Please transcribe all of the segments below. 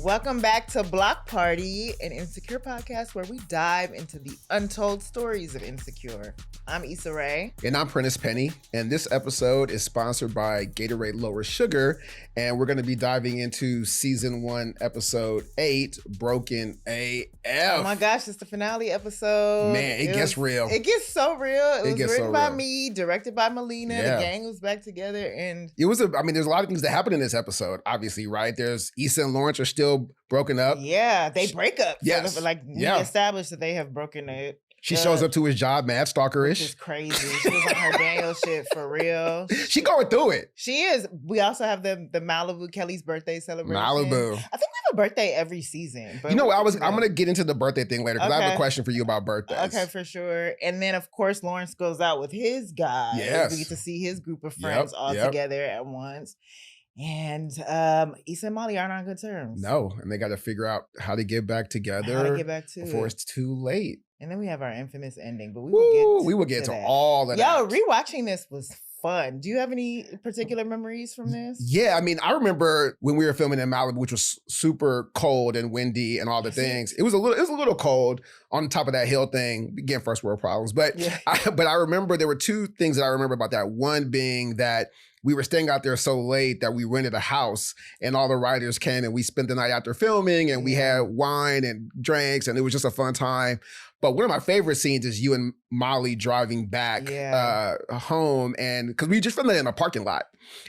Welcome back to Block Party, an Insecure podcast where we dive into the untold stories of Insecure. I'm Issa Rae. And I'm Prentice Penny. And this episode is sponsored by Gatorade Lower Sugar. And we're going to be diving into season 1, episode 8, Broken AF. Oh my gosh, it's the finale episode. Man, it gets real. It gets so real. It was written by real. me, directed by Melina. Yeah. The gang was back together. And it was, there's a lot of things that happen in this episode, obviously, right? There's Issa and Lawrence are still broken up. Yeah, they break up. Yes. So we established that they have broken it. She shows up to his job, mad stalker-ish. Which is crazy. She was on her Daniel shit for real. She going through it. She is. We also have the Malibu, Kelly's birthday celebration. Malibu. I think we have a birthday every season. But you know, I'm going to get into the birthday thing later because I have a question for you about birthdays. Okay, for sure. And then, of course, Lawrence goes out with his guy. Yes. We get to see his group of friends all together at once. And Issa and Molly aren't on good terms. No, and they got to figure out how to get back together before it's too late. And then we have our infamous ending, but we will get to all of that. Yo, rewatching this was fun. Do you have any particular memories from this? Yeah, I remember when we were filming in Malibu, which was super cold and windy and all the things. It was a little cold on top of that hill thing. Again, first world problems. But I remember there were two things that I remember about that. One being that we were staying out there so late that we rented a house and all the writers came and we spent the night after filming and we had wine and drinks and it was just a fun time. But one of my favorite scenes is you and Molly driving back home, and because we just filmed it in a parking lot.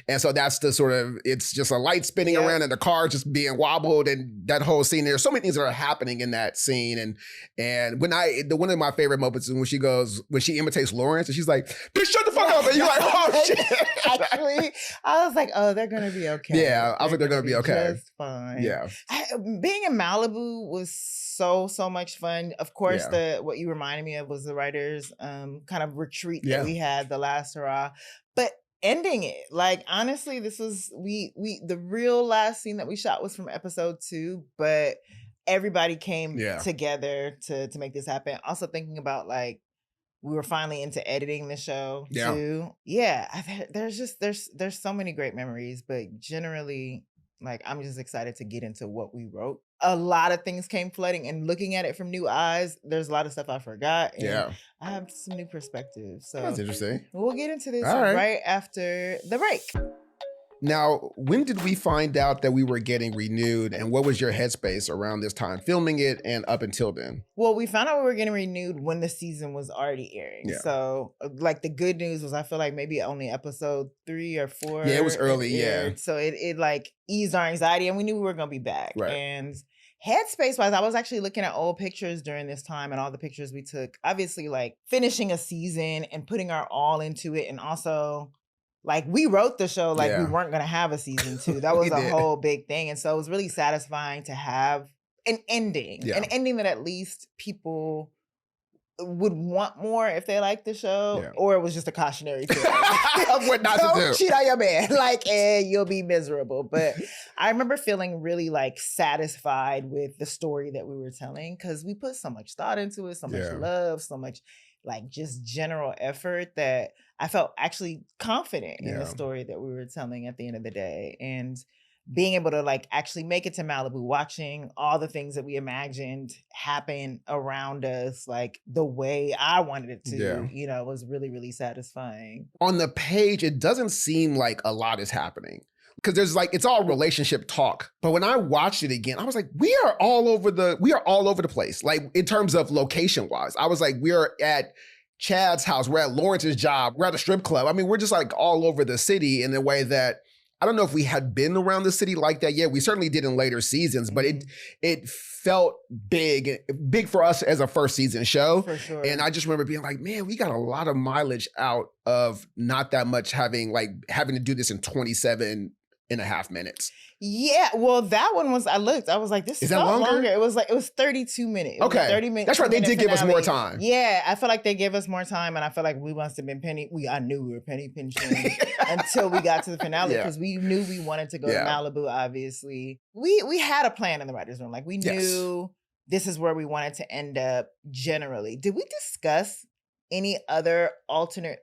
And so that's the sort of, it's just a light spinning around and the car just being wobbled and that whole scene. There's so many things that are happening in that scene. And when one of my favorite moments is when she imitates Lawrence and she's like, bitch, shut the fuck up. And you're like, oh shit. Actually, I was like, oh, they're going to be okay. Yeah, I was like, they're going to be okay. Just fine. Yeah. Being in Malibu was so much fun. Of course, what you reminded me of was the writers' kind of retreat that we had, the last hurrah. But ending it, like, honestly, this was the real last scene that we shot was from episode 2, but everybody came together to make this happen. Also thinking about, like, we were finally into editing the show too. Yeah, there's so many great memories, but generally, like, I'm just excited to get into what we wrote. A lot of things came flooding, and looking at it from new eyes, there's a lot of stuff I forgot. And I have some new perspectives. So that's interesting. We'll get into this right after the break. Now, when did we find out that we were getting renewed, and what was your headspace around this time filming it and up until then? Well, we found out we were getting renewed when the season was already airing. Yeah. So, like, the good news was I feel like maybe only episode 3 or 4. Yeah, it was early, So it like eased our anxiety, and we knew we were going to be back. Right. And headspace-wise, I was actually looking at old pictures during this time and all the pictures we took. Obviously, like, finishing a season and putting our all into it, and also, like, we wrote the show like we weren't going to have a season 2. That was a whole big thing. And so it was really satisfying to have an ending. An ending that at least people would want more if they liked the show. Or it was just a cautionary tale. Of what not to do. Don't cheat on your man. Like, you'll be miserable. But I remember feeling really, like, satisfied with the story that we were telling, because we put so much thought into it, so much love, so much, like, just general effort that I felt actually confident in the story that we were telling at the end of the day. And being able to, like, actually make it to Malibu, watching all the things that we imagined happen around us, like, the way I wanted it to, was really, really satisfying. On the page, it doesn't seem like a lot is happening, because there's, like, it's all relationship talk. But when I watched it again, I was like, we are all over the place. Like, in terms of location wise, I was like, we are at Chad's house, we're at Lawrence's job, we're at a strip club. I mean, we're just, like, all over the city in a way that I don't know if we had been around the city like that yet. We certainly did in later seasons, but it felt big for us as a first season show. For sure. And I just remember being like, man, we got a lot of mileage out of not that much having to do this in 27 and a half minutes. Yeah, well, that one was, I was like, this is longer. It was 32 minutes. Okay. 30 minutes. That's right, they did give us more time. Yeah, I feel like they gave us more time, and I feel like we must have been I knew we were penny-penching until we got to the finale, because we knew we wanted to go to Malibu, obviously. We had a plan in the writer's room. Like, we knew this is where we wanted to end up generally. Did we discuss any other alternate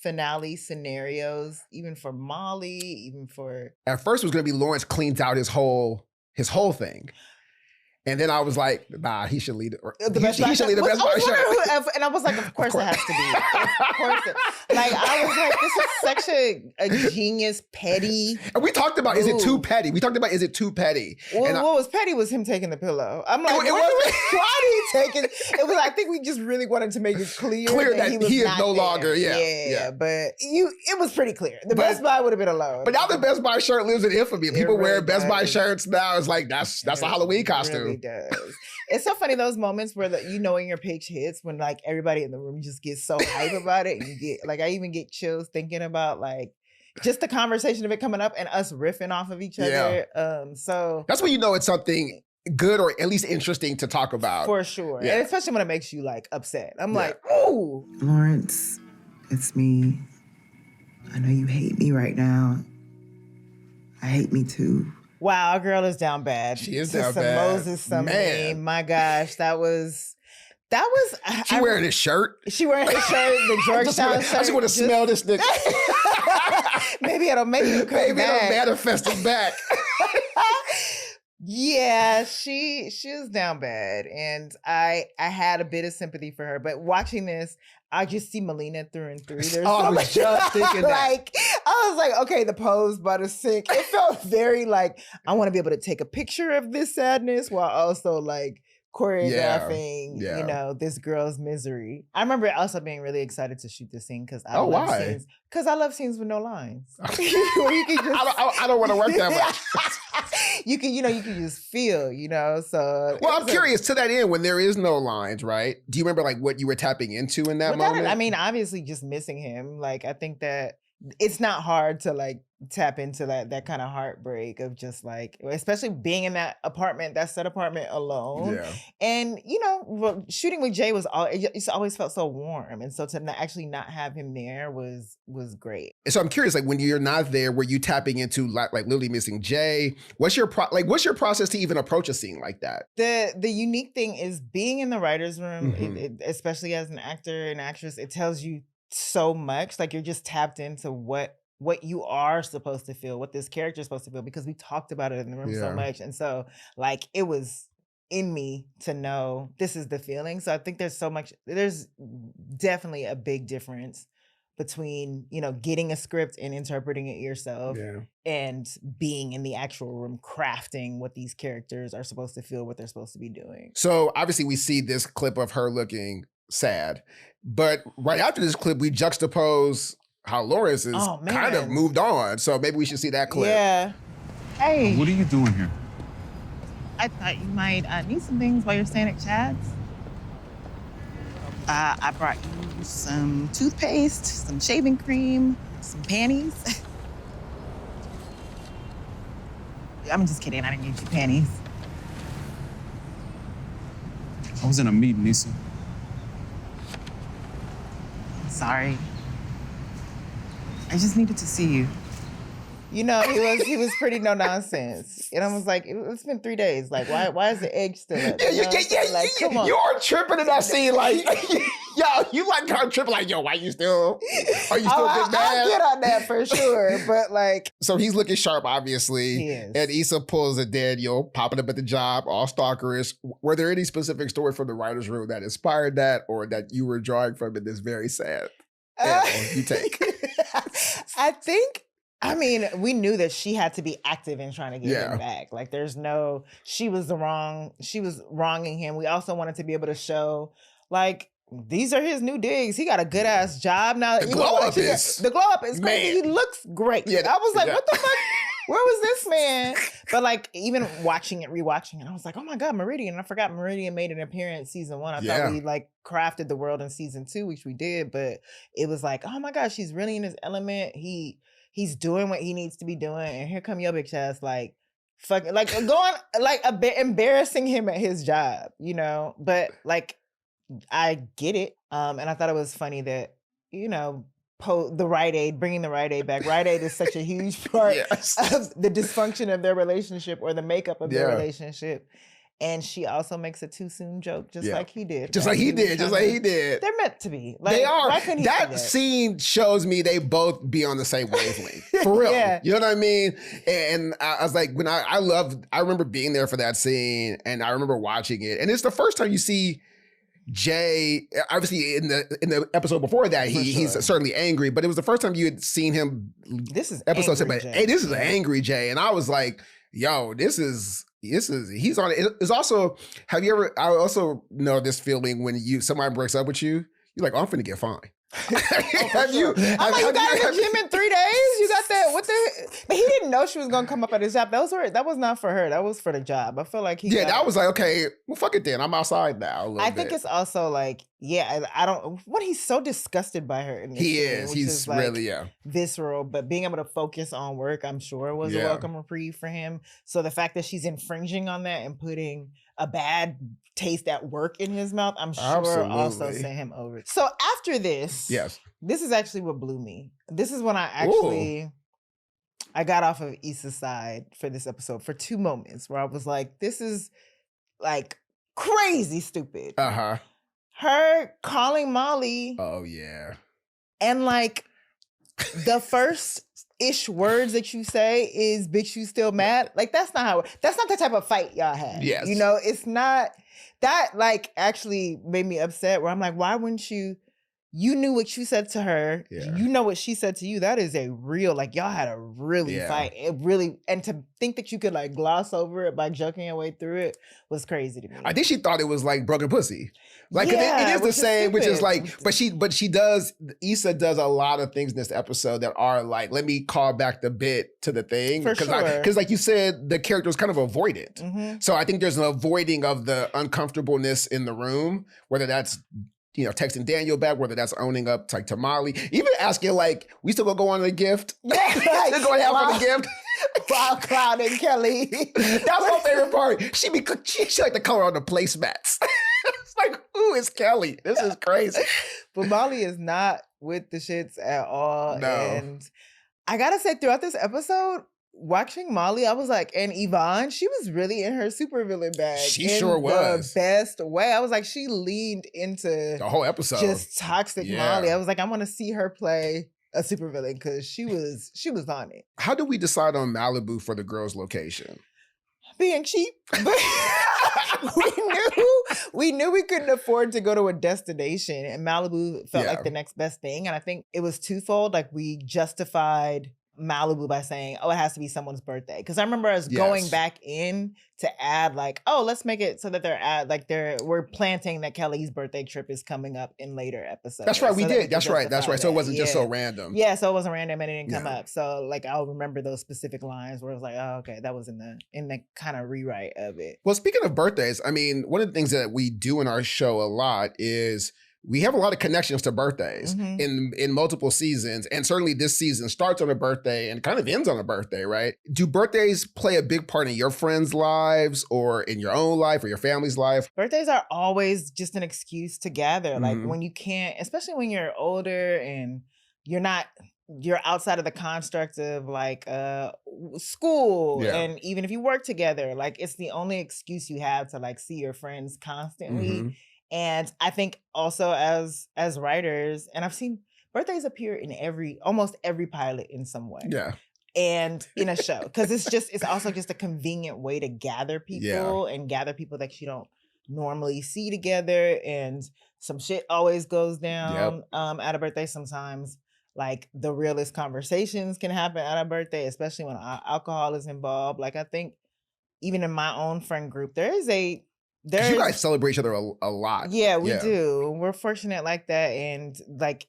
finale scenarios, even for Molly, even for... At first it was going to be Lawrence cleans out his whole his whole thing. And then I was like, nah, he should lead it. He should lead the Best Buy shirt. And I was like, of course it has to be. Of course. Like, I was like, this is such a genius, petty. And we talked about, is it too petty? We talked about, is it too petty? Well, what was petty was him taking the pillow. I'm like, why did he take it? It was, I think we just really wanted to make it clear that he is no longer, but it was pretty clear. The Best Buy would have been alone. But now the Best Buy shirt lives in infamy. People wear Best Buy shirts now. It's like, that's a Halloween costume. Really does. It's so funny, those moments where when your page hits, when like everybody in the room just gets so hype about it. And you get like, I even get chills thinking about like just the conversation of it coming up and us riffing off of each other. So that's when you know it's something good or at least interesting to talk about. For sure. And especially when it makes you like upset. I'm like, ooh. Lawrence, it's me. I know you hate me right now. I hate me too. Wow, our girl is down bad. She is down bad. Moses something. My gosh, that was. She wearing his shirt. She wearing his shirt, the Georgetown shirt. I just want to smell this nigga. Maybe it'll manifest it back. Yeah, she was down bad, and I had a bit of sympathy for her. But watching this, I just see Melina through and through. There's I was just thinking that. Like, I was like, okay, the pose about to sink. It felt very like, I want to be able to take a picture of this sadness while also like choreographing, you know, this girl's misery. I remember also being really excited to shoot this scene because I love scenes with no lines. You can just, I don't want to work that much. You can just feel, so. Well, I'm curious, to that end, when there is no lines, right? Do you remember like what you were tapping into in that moment? I mean, obviously just missing him. Like, I think that it's not hard to like tap into that kind of heartbreak of just like, especially being in that set apartment alone. Yeah. And, shooting with Jay it's always felt so warm. And so to actually not have him there was great. And so I'm curious, like when you're not there, were you tapping into like literally missing Jay? What's your process to even approach a scene like that? The unique thing is being in the writer's room, especially as an actor and actress, it tells you so much. Like you're just tapped into what you are supposed to feel, what this character is supposed to feel, because we talked about it in the room so much. And so like it was in me to know this is the feeling. So I think there's definitely a big difference between, getting a script and interpreting it yourself and being in the actual room crafting what these characters are supposed to feel, what they're supposed to be doing. So obviously we see this clip of her looking sad, but right after this clip, we juxtapose how Lawrence is kind of moved on. So maybe we should see that clip. Yeah. Hey. What are you doing here? I thought you might need some things while you're staying at Chad's. I brought you some toothpaste, some shaving cream, some panties. I'm just kidding. I didn't get you panties. I was in a meeting, Issa. Sorry. I just needed to see you. He was pretty no nonsense. And I was like, it's been 3 days. Like, why is the egg still up? Like, come on. You are tripping in that scene. Like, yo, you like kind of tripping. Like, yo, are you still big mad? I'll get on that for sure. But like, so he's looking sharp, obviously. He is. And Issa pulls a Daniel, popping up at the job, all stalkerish. Were there any specific stories from the writer's room that inspired that, or that you were drawing from in this very sad you take? We knew that she had to be active in trying to get him back. Like she was wronging him. We also wanted to be able to show like, these are his new digs. He got a good ass job now. The glow up is crazy. He looks great. Yeah, I was like, what the fuck? Where was this man? But like, even rewatching it, I was like, oh my God, Meridian. I forgot Meridian made an appearance season 1. I thought we like crafted the world in season 2, which we did, but it was like, oh my gosh, he's really in his element. He's doing what he needs to be doing. And here come your bitch ass, like, fucking, like, going, like, embarrassing him at his job, But, like, I get it. And I thought it was funny that, the Rite Aid, bringing the Rite Aid back. Rite Aid is such a huge part of the dysfunction of their relationship or the makeup of their relationship. And she also makes a too soon joke, just like he did. Just like he did. They're meant to be. Like, they are. Why couldn't he that scene shows me they both be on the same wavelength. For real. Yeah. You know what I mean? And I was like, when I remember being there for that scene, and I remember watching it. And it's the first time you see Jay, obviously in the episode before that, he's certainly angry, but it was the first time you had seen him. This is episode angry saying, Jay. hey, this is an angry Jay. And I was like, yo, he's on it. It's also, I also know this feeling when somebody breaks up with you, you're like, oh, I'm finna get fine. You got in the gym in 3 days? You got that? What the? But he didn't know she was gonna come up at his job. That was not for her. That was for the job. I feel like that was like, okay, well, fuck it then. I'm outside now. I think it's also like, I don't. He's so disgusted by her. In this scene, he's like really visceral. But being able to focus on work, I'm sure, was a welcome reprieve for him. So the fact that she's infringing on that and putting a bad taste at work in his mouth, I'm sure also sent him over. So after this, this is actually what blew me. This is when I got off of Issa's side for this episode for 2 moments where I was like, this is like crazy stupid. Her calling Molly. Oh yeah. And like the first ish words that you say is, bitch, you still mad? Like that's not the type of fight y'all had. Yes. You know, it's not that, like, actually made me upset where I'm like, why wouldn't you knew what you said to her. Yeah. You know what she said to you. That is a real, like, y'all had a really fight. It really, and to think that you could like gloss over it by joking your way through it was crazy to me. I think she thought it was like broken pussy. Like, it is the same, which is like, but Issa does a lot of things in this episode that are like, let me call back the bit to the thing. For sure. Because like you said, the character was kind of avoidant. Mm-hmm. So I think there's an avoiding of the uncomfortableness in the room, whether that's, you know, texting Daniel back, whether that's owning up to Molly, even asking like, we still gonna go on a gift? Still going out for the gift? Wild Cloud and Kelly. That's my favorite part. She like the color on the placemats. It's like, who is Kelly? This is crazy. But Molly is not with the shits at all. No. And I gotta say, throughout this episode, watching Molly, I was like, and Yvonne, she was really in her supervillain bag. She sure was. The best way. I was like, she leaned into the whole episode. Just toxic Molly. I was like, I want to see her play a supervillain because she was on it. How do we decide on Malibu for the girls' location? Being cheap. we knew we couldn't afford to go to a destination, and Malibu felt like the next best thing. And I think it was twofold. Like, we justified Malibu by saying, oh, it has to be someone's birthday. Because I remember us going back in to add like, oh, let's make it so that we're planting that Kelly's birthday trip is coming up in later episodes. That's right, we did. That's right. So it wasn't just so random. Yeah, so it wasn't random and it didn't come up. So like, I'll remember those specific lines where it was like, oh, okay, that was in the kind of rewrite of it. Well, speaking of birthdays, I mean, one of the things that we do in our show a lot is we have a lot of connections to birthdays in multiple seasons. And certainly this season starts on a birthday and kind of ends on a birthday, right? Do birthdays play a big part in your friends' lives or in your own life or your family's life? Birthdays are always just an excuse to gather. Like when you can't, especially when you're older and you're outside of the construct of like school. Yeah. And even if you work together, like it's the only excuse you have to like see your friends constantly. Mm-hmm. And I think also as writers, and I've seen birthdays appear in almost every pilot in some way. Yeah. And in a show. Because it's also just a convenient way to gather people and gather people that you don't normally see together. And some shit always goes down at a birthday sometimes. Like the realest conversations can happen at a birthday, especially when alcohol is involved. Like I think even in my own friend group, you guys celebrate each other a lot. Yeah, we do. We're fortunate like that. And like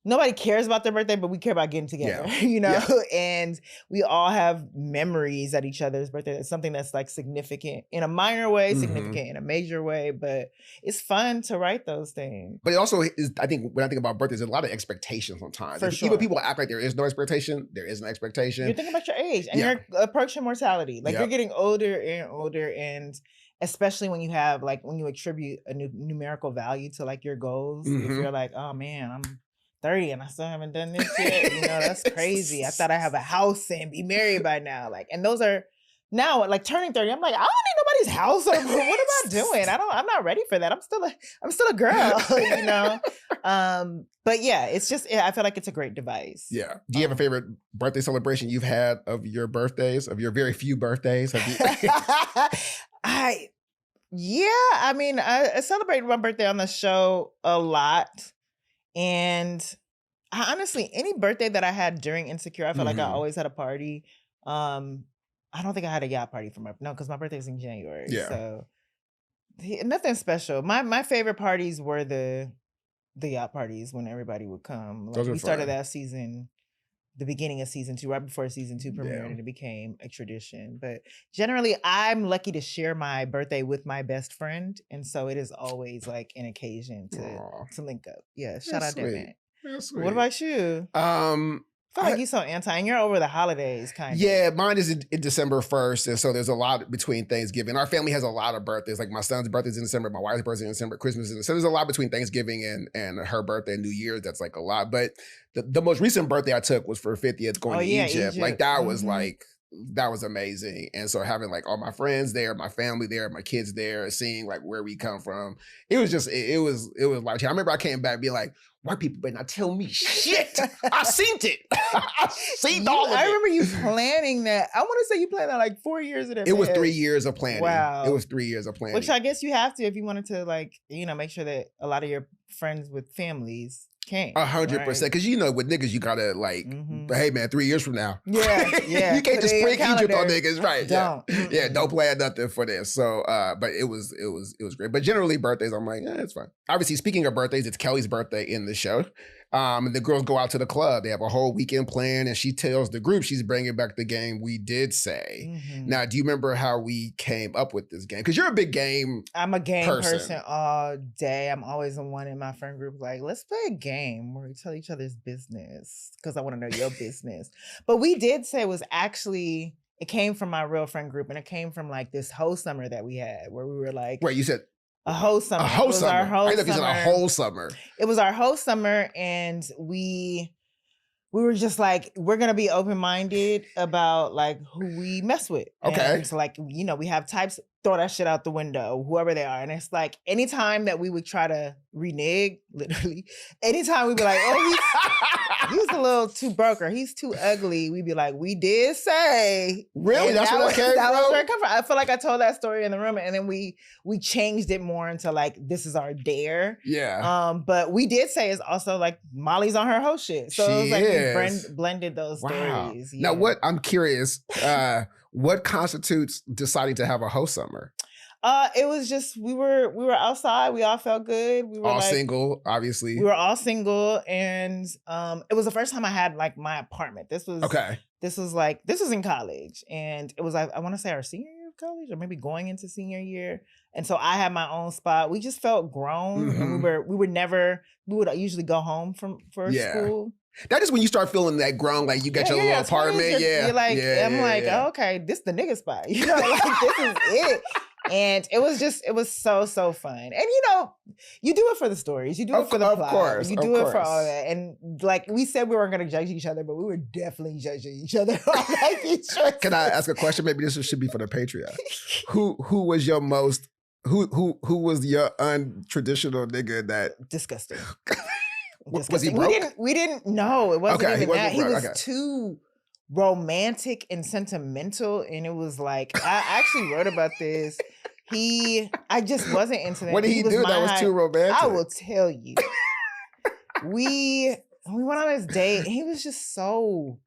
nobody cares about their birthday, but we care about getting together, you know? Yeah. And we all have memories at each other's birthday. It's something that's like significant in a minor way, significant in a major way, but it's fun to write those things. But it also is, I think, when I think about birthdays, there's a lot of expectations sometimes. For sure. Even people act like there is no expectation, there is an expectation. You're thinking about your age and you're approaching mortality. Like you're getting older and older, and especially when you attribute a numerical value to like your goals. If you're like, oh man, I'm 30 and I still haven't done this yet. You know, that's crazy. I thought I have a house and be married by now. Like, and those are now, like turning 30, I'm like, I don't need nobody's house. What am I doing? I'm not ready for that. I'm still a girl, you know? But yeah, it's just, I feel like it's a great device. Yeah. Do you have a favorite birthday celebration you've had of your birthdays, of your very few birthdays? Have you? I celebrated my birthday on the show a lot. And I honestly, any birthday that I had during Insecure, I felt like I always had a party. I don't think I had a yacht party for because my birthday was in January. Yeah. So nothing special. My favorite parties were the yacht parties when everybody would come. Like, we started that season, the beginning of season 2, right before season 2 premiered, and it became a tradition. But generally, I'm lucky to share my birthday with my best friend, and so it is always like an occasion to link up. Yeah, shout out to that. What about you? I feel like you're so anti, and you're over the holidays, kind of. Yeah, mine is in December 1st, and so there's a lot between Thanksgiving. Our family has a lot of birthdays. Like my son's birthday's in December, my wife's birthday's in December, Christmas is in December. So there's a lot between Thanksgiving and her birthday and New Year's. That's like a lot. But the most recent birthday I took was for 50th going to Egypt. Like that was like, that was amazing. And so having like all my friends there, my family there, my kids there, seeing like where we come from, it was just, it was like, I remember I came back being like, white people better not tell me shit. I seen it. I seen all of it. I remember you planning that. I want to say you planned that like 4 years in advance. It was 3 years of planning. Wow. It was 3 years of planning. Which I guess you have to if you wanted to like, you know, make sure that a lot of your friends with families came. 100%. Because you know, with niggas, you gotta like, but hey man, 3 years from now. Yeah. You can't just spring Egypt on niggas, right? Don't. Yeah, don't plan nothing for this. So, but it was great. But generally birthdays, I'm like, it's fine. Obviously, speaking of birthdays, it's Kelly's birthday in the show. And the girls go out to the club. They have a whole weekend plan, and she tells the group she's bringing back the game We Did Say. Now, do you remember how we came up with this game? Because you're a big game. I'm a game person all day. I'm always the one in my friend group like, let's play a game where we tell each other's business because I want to know your business. But We Did Say was actually, it came from my real friend group, and it came from like this whole summer that we had where we were like, wait, you said a whole summer. A whole summer. Our whole I thought you said a whole summer. It was our whole summer, and we were just like, we're gonna be open-minded about like who we mess with. Okay. And so like, you know, we have types, throw that shit out the window, whoever they are. And it's like, anytime that we would try to renege, literally, anytime we'd be like, oh, he's a little too broke or he's too ugly, we'd be like, we did say. Really? That's where that came from? I feel like I told that story in the room, and then we changed it more into like, this is our dare. Yeah. But We Did Say is also like, Molly's on her whole shit. So it was like, we blended those stories. Yeah. Now I'm curious, what constitutes deciding to have a whole summer? It was just, we were outside. We all felt good. We were all single, obviously. We were all single, and it was the first time I had like my apartment. This was in college, and it was like, I want to say our senior year of college, or maybe going into senior year. And so I had my own spot. We just felt grown, and we would usually go home for school. That is when you start feeling that grown, like you got your little apartment. You're like, oh, okay, this is the nigga spot. You know, like this is it. And it was so fun. And you know, you do it for the stories. You do it for the plot. Course, you do it for all that. And like we said, we weren't going to judge each other, but we were definitely judging each other. Can I ask a question? Maybe this should be for the Patreon. Who was your most, who was your untraditional nigga that? Disgusting. Was he broke? We didn't know. It wasn't even that. He was okay. too romantic and sentimental, and it was like, I actually wrote about this. I just wasn't into that. What did he do that was too romantic? I will tell you. We went on this date, and he was just so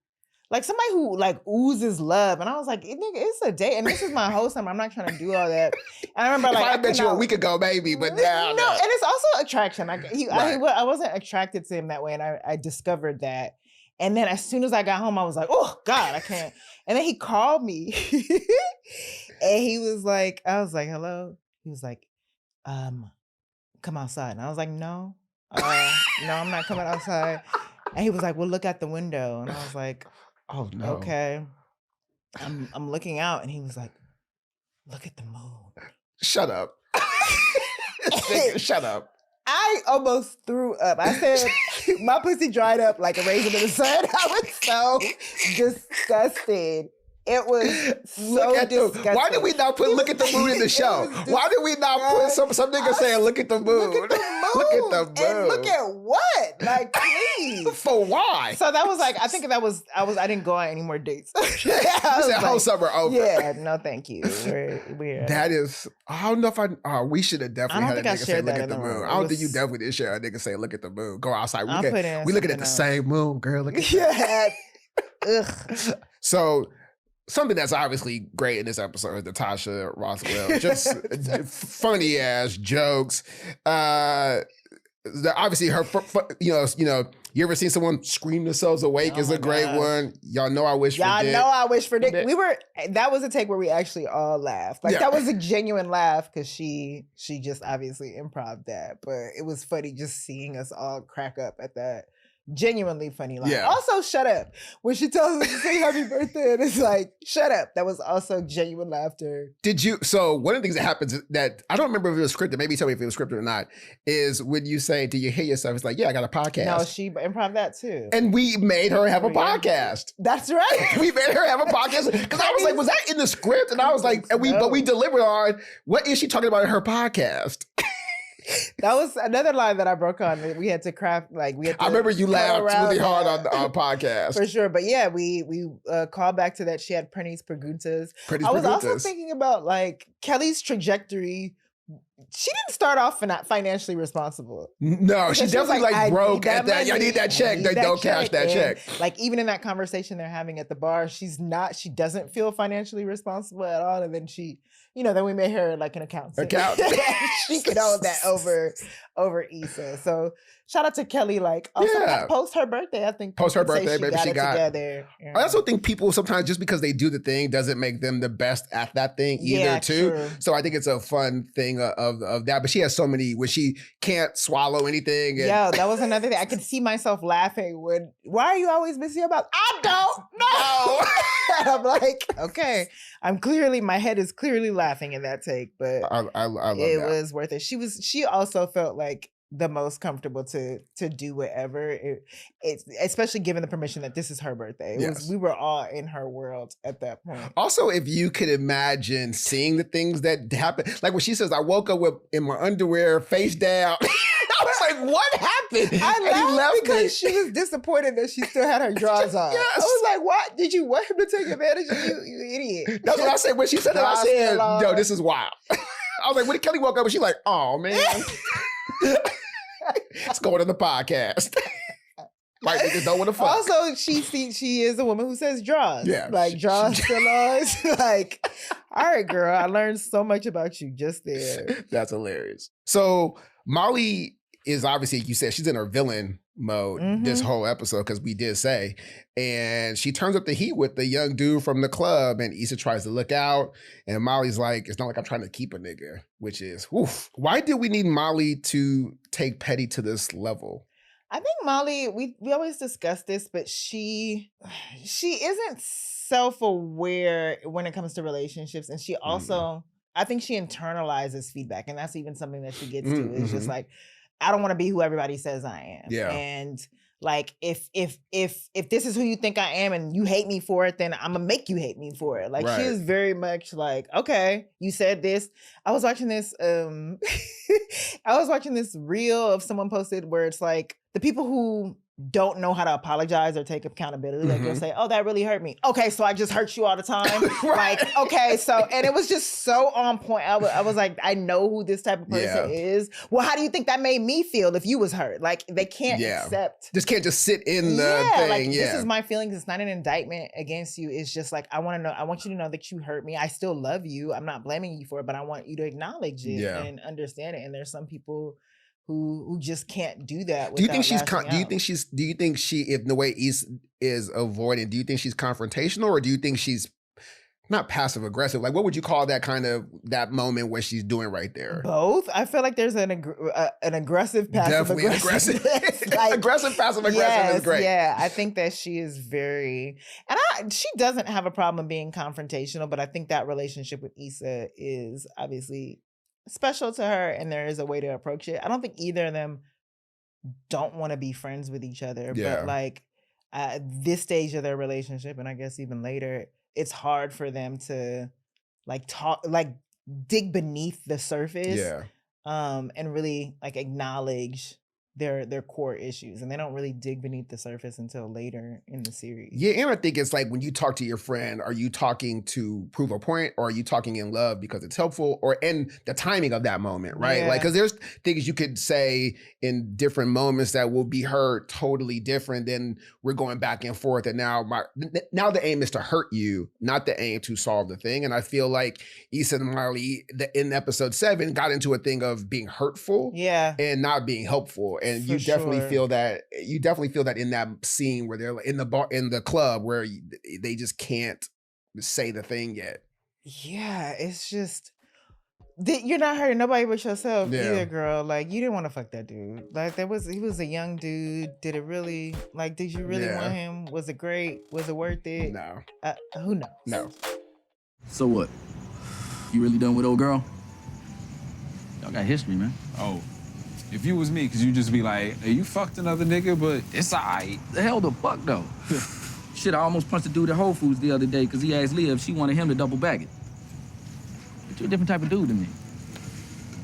like somebody who like oozes love, and I was like, nigga, it's a date, and this is my whole summer. I'm not trying to do all that. And I remember like, I bet you a week ago, maybe, but now no. And it's also attraction. Like I wasn't attracted to him that way, and I discovered that. And then as soon as I got home, I was like, oh God, I can't. And then he called me, and he was like, I was like, hello. He was like, come outside. And I was like, no, I'm not coming outside. And he was like, well, look out the window. And I was like, oh no. Okay. I'm looking out, and he was like, look at the moon. Shut up. Shut up. I almost threw up. I said, my pussy dried up like a raisin in the sun. I was so disgusted. It was so disgusting. Why did we not put look at the moon in the show? Why did we not put some nigga saying look at the moon? Look at the moon. Look at the moon. And look at what? Like, please. For why? So that was like, I think that was, I didn't go on any more dates. Whole summer over. Yeah, no thank you. We're that is, I don't know if we should have definitely had a nigga say look at the moon. I don't think you definitely did share a nigga say look at the moon. Go outside. We looking at the same moon, girl. Look at that. Ugh. So, something that's obviously great in this episode is Natasha Rothwell. Just funny ass jokes. Obviously, her, you ever seen someone scream themselves awake is a great one. Y'all know I wish for Dick. Y'all know I wish for Dick. That was a take where we actually all laughed. Like, that was a genuine laugh because she just obviously improv that. But it was funny just seeing us all crack up at that. Genuinely funny line. Yeah. Also, shut up. When she tells us to say happy birthday, and it's like, shut up. That was also genuine laughter. So one of the things that happens that, I don't remember if it was scripted, maybe tell me if it was scripted or not, is when you say, do you hear yourself? It's like, yeah, I got a podcast. No, she improv that too. And we made her have a podcast. That's right. We made her have a podcast. Because I was like, was that in the script? And I was like, but we delivered on, what is she talking about in her podcast? That was another line that I broke on. We had to craft, I remember you laughed really hard on the podcast. For sure. But yeah, we called back to that. She had Prenny's Preguntas. I was also thinking about Kelly's trajectory. She didn't start off financially responsible. No, she definitely broke at that. I need that check. They don't cash that check. Even in that conversation they're having at the bar, she doesn't feel financially responsible at all. And then then we made her an accountant. She could own that over Issa. So shout out to Kelly. Post her birthday, I think. Post her birthday, maybe she got it together. I also think people sometimes, just because they do the thing doesn't make them the best at that thing either, too. True. So I think it's a fun thing of that. But she has so many when she can't swallow anything. Yeah, that was another thing. I could see myself laughing why are you always missing your mouth? I don't know. And I'm like, okay, my head is clearly laughing in that take, but I love it was worth it. She also felt like the most comfortable to do whatever, especially given the permission that this is her birthday. We were all in her world at that point. Also, if you could imagine seeing the things that happen, like when she says, I woke up in my underwear, face down. I was like, what happened? I laughed because she was disappointed that she still had her drawers on. Yes. I was like, what? Did you want him to take advantage of you? You idiot. That's what I said. When she said that, I said, yo, this is wild. I was like, when Kelly woke up and she's like, oh, man. Let's go on the podcast. White niggas don't want to fuck. Also, she is a woman who says draws. Yeah. Draws still on. All right, girl, I learned so much about you just there. That's hilarious. So Molly is obviously, you said, she's in her villain mode this whole episode, because we did say, and she turns up the heat with the young dude from the club, and Issa tries to look out, and Molly's like, it's not like I'm trying to keep a nigga, which is, oof. Why did we need Molly to take Petty to this level? I think Molly, we always discuss this, but she isn't self-aware when it comes to relationships, and she also, I think she internalizes feedback, and that's even something that she gets to. It's just I don't want to be who everybody says I am. Yeah. And if this is who you think I am and you hate me for it, then I'm gonna make you hate me for it. She is very much okay, you said this. I was watching this reel of someone posted where it's the people who don't know how to apologize or take accountability. They'll say, oh, that really hurt me. Okay, so I just hurt you all the time. Okay, so, and it was just so on point. I was like, I know who this type of person is. Well, how do you think that made me feel if you was hurt? They can't accept. Just can't just sit in the thing. This is my feelings. It's not an indictment against you. It's just I want you to know that you hurt me. I still love you. I'm not blaming you for it, but I want you to acknowledge it and understand it. And there's some people who just can't do that. Do you think she's if the way is avoiding, do you think she's confrontational, or do you think she's not passive aggressive? What would you call that moment where she's doing right there? Both. I feel like there's an aggressive passive aggressive. Aggressive passive aggressive is great. Yeah, I think that she is very, and she doesn't have a problem being confrontational, but I think that relationship with Issa is obviously special to her, and there is a way to approach it. I don't think either of them don't want to be friends with each other, but this stage of their relationship, and I guess even later, it's hard for them to like talk, like dig beneath the surface, and really like acknowledge their core issues, and they don't really dig beneath the surface until later in the series. Yeah, and I think it's like when you talk to your friend, are you talking to prove a point, or are you talking in love because it's helpful, or in the timing of that moment, right? Yeah. Like, because there's things you could say in different moments that will be heard totally different than we're going back and forth. And now the aim is to hurt you, not the aim to solve the thing. And I feel like Issa and Molly in episode 7 got into a thing of being hurtful, and not being helpful. And you definitely feel that. You definitely feel that in that scene where they're in the bar, in the club, where they just can't say the thing yet. Yeah, it's just you're not hurting nobody but yourself either, girl. Like, you didn't want to fuck that dude. Like, he was a young dude. Did it really? Like, did you really want him? Was it great? Was it worth it? No. Who knows? No. So what? You really done with old girl? Y'all got history, man. Oh. If you was me, cause you just be like, hey, you fucked another nigga, but it's all right. The hell the fuck, though? Shit, I almost punched a dude at Whole Foods the other day because he asked Leah if she wanted him to double bag it. But you're a different type of dude than me.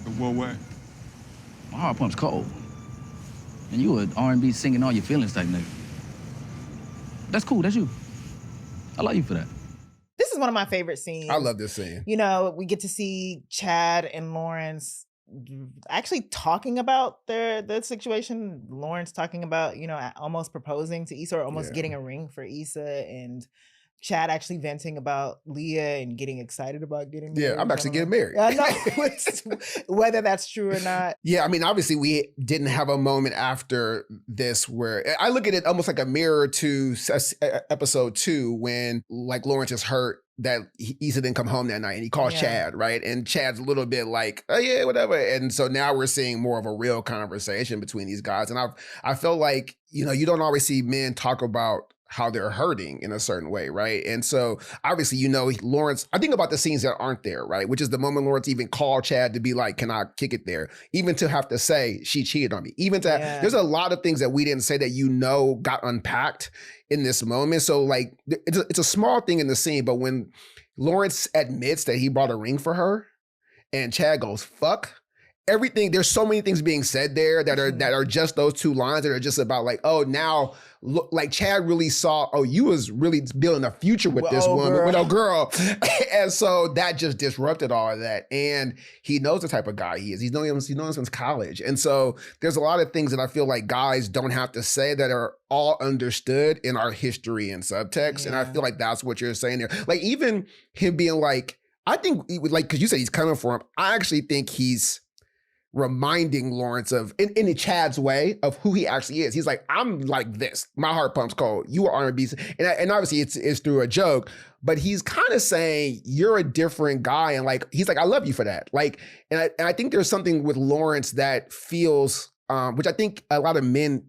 In what way? My heart pump's cold. And you an R&B singing all your feelings type nigga. That's cool, that's you. I love you for that. This is one of my favorite scenes. I love this scene. You know, we get to see Chad and Lawrence actually talking about their situation. Lawrence talking about, you know, almost proposing to Issa, or almost getting a ring for Issa, and Chad actually venting about Leah and getting excited about getting married. Yeah, I'm actually getting married. I know, whether that's true or not. Yeah, I mean, obviously we didn't have a moment after this where I look at it almost like a mirror to episode 2 when like Lawrence is hurt that Issa didn't come home that night, and he calls Chad, right? And Chad's a little bit like, oh yeah, whatever. And so now we're seeing more of a real conversation between these guys. And I felt like, you know, you don't always see men talk about how they're hurting in a certain way, right? And so obviously, you know, Lawrence, I think about the scenes that aren't there, right? Which is the moment Lawrence even called Chad to be like, can I kick it there? Even to have to say, she cheated on me. Even to, there's a lot of things that we didn't say that, you know, got unpacked in this moment. So like, it's a small thing in the scene, but when Lawrence admits that he brought a ring for her and Chad goes, fuck, everything, there's so many things being said there that are just those 2 lines that are just about like, oh, now look, like Chad really saw, oh, you was really building a future with this woman, with a girl. And so that just disrupted all of that. And he knows the type of guy he is. He's known him since college. And so there's a lot of things that I feel like guys don't have to say that are all understood in our history and subtext. And I feel like that's what you're saying there. Like even him being like, I think like, cause you said he's coming for him. I actually think he's reminding Lawrence of, in Chad's way, of who he actually is. He's like, I'm like this. My heart pumps cold. You are R&B. And obviously it's through a joke, but he's kind of saying, you're a different guy. And like, he's like, I love you for that. Like, and I think there's something with Lawrence that feels, which I think a lot of men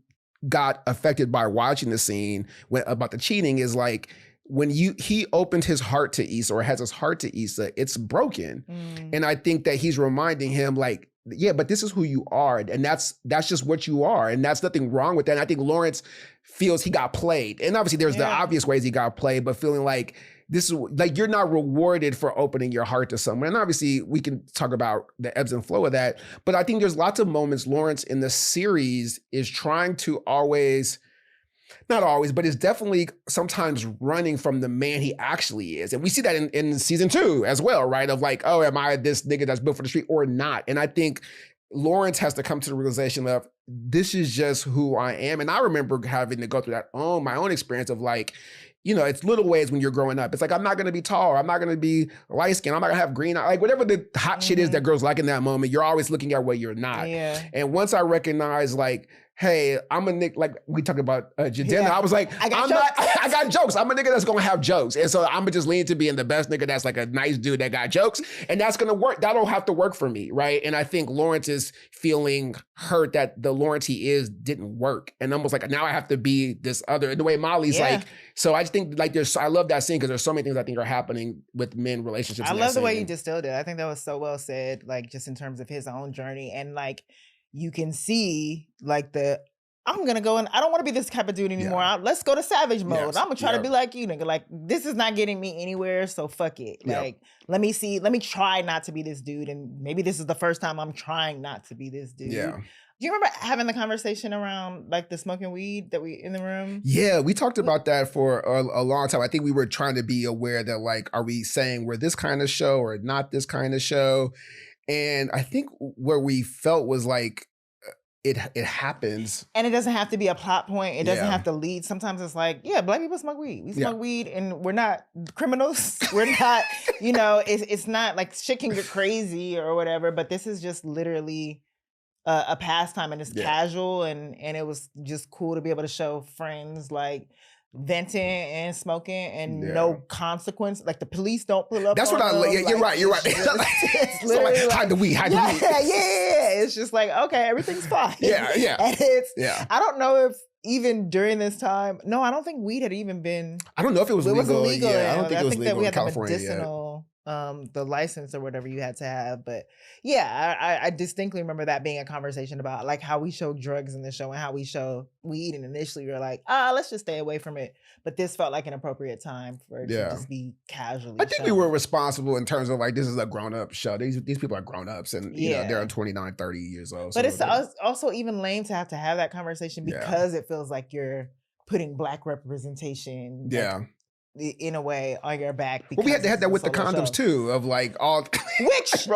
got affected by watching the scene about the cheating, is like, when he opened his heart to Issa, or has his heart to Issa, it's broken. And I think that he's reminding him like, yeah, but this is who you are. And that's just what you are. And that's nothing wrong with that. And I think Lawrence feels he got played. And obviously there's the obvious ways he got played, but feeling like this is like, you're not rewarded for opening your heart to someone. And obviously we can talk about the ebbs and flow of that. But I think there's lots of moments Lawrence in the series is trying to always, not always, but is definitely sometimes running from the man he actually is. And we see that in season 2 as well, right? Of like, oh, am I this nigga that's built for the street or not? And I think Lawrence has to come to the realization of, this is just who I am. And I remember having to go through that my own experience of like, you know, it's little ways when you're growing up. It's like, I'm not going to be tall. I'm not going to be light skinned. I'm not going to have green eyes. Like whatever the hot shit is that girls like in that moment, you're always looking at what you're not. And once I recognize like, hey, I'm a nigga, like we talked about Jadena. I was like, I got jokes. I'm a nigga that's gonna have jokes. And so I'm gonna just lean to being the best nigga that's like a nice dude that got jokes. And that's gonna work. That'll have to work for me, right? And I think Lawrence is feeling hurt that the Lawrence he is didn't work. And almost like, now I have to be this other, and the way Molly's like, so I just think like I love that scene because there's so many things I think are happening with men relationships. I love the way you distilled it. I think that was so well said, like just in terms of his own journey. And like, you can see like the I'm gonna go and I don't want to be this type of dude anymore. Let's go to savage mode. Yes. I'm gonna try to be like you, nigga. Like, this is not getting me anywhere, so fuck it. Like, let me try not to be this dude, and maybe this is the first time I'm trying not to be this dude. Yeah. Do you remember having the conversation around like the smoking weed that we in the room? Yeah, we talked about that for a long time. I think we were trying to be aware that like, are we saying we're this kind of show or not this kind of show? And I think where we felt was like, it happens. And it doesn't have to be a plot point. It doesn't have to lead. Sometimes it's like, yeah, black people smoke weed. We smoke weed and we're not criminals. We're not, it's not like shit can get crazy or whatever, but this is just literally a pastime and it's casual and it was just cool to be able to show friends like venting and smoking and no consequence. Like the police don't pull up. That's what I like. Yeah, you're right. It's literally so like, hide the weed. Yeah. It's just like, okay, everything's fine. Yeah. And I don't know if even during this time, no, I don't think weed had even been. I don't know if it was legal. Yeah, I don't think it was legal that we in had California the medicinal, the license or whatever you had to have. But yeah, I distinctly remember that being a conversation about like how we show drugs in the show and how we show weed. And initially we were like, let's just stay away from it. But this felt like an appropriate time for it to just be casually I think we were responsible in terms of like, this is a grown-up show. These people are grown-ups and you know, they're 29, 30 years old. But it's also even lame to have that conversation because it feels like you're putting black representation in a way on your back. Well, we had to have that with the condoms too, of like all which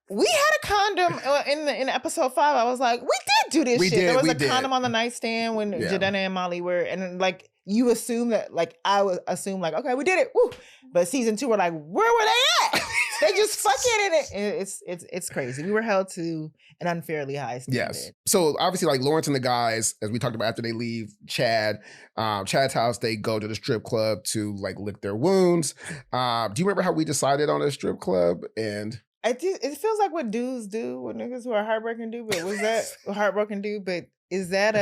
we had a condom in episode 5. I was like, we did do this shit. There was a condom on the nightstand when Jadena and Molly were, and like you assume that, like I would assume like, okay, we did it. Woo. But season 2, we're like, where were they at? They just fucking in it. It's crazy. We were held to an unfairly high standard. Yes. So obviously, like Lawrence and the guys, as we talked about, after they leave Chad's house, they go to the strip club to like lick their wounds. Do you remember how we decided on a strip club? And it feels like what dudes do, what niggas who are heartbroken do. But was that heartbroken do? But is that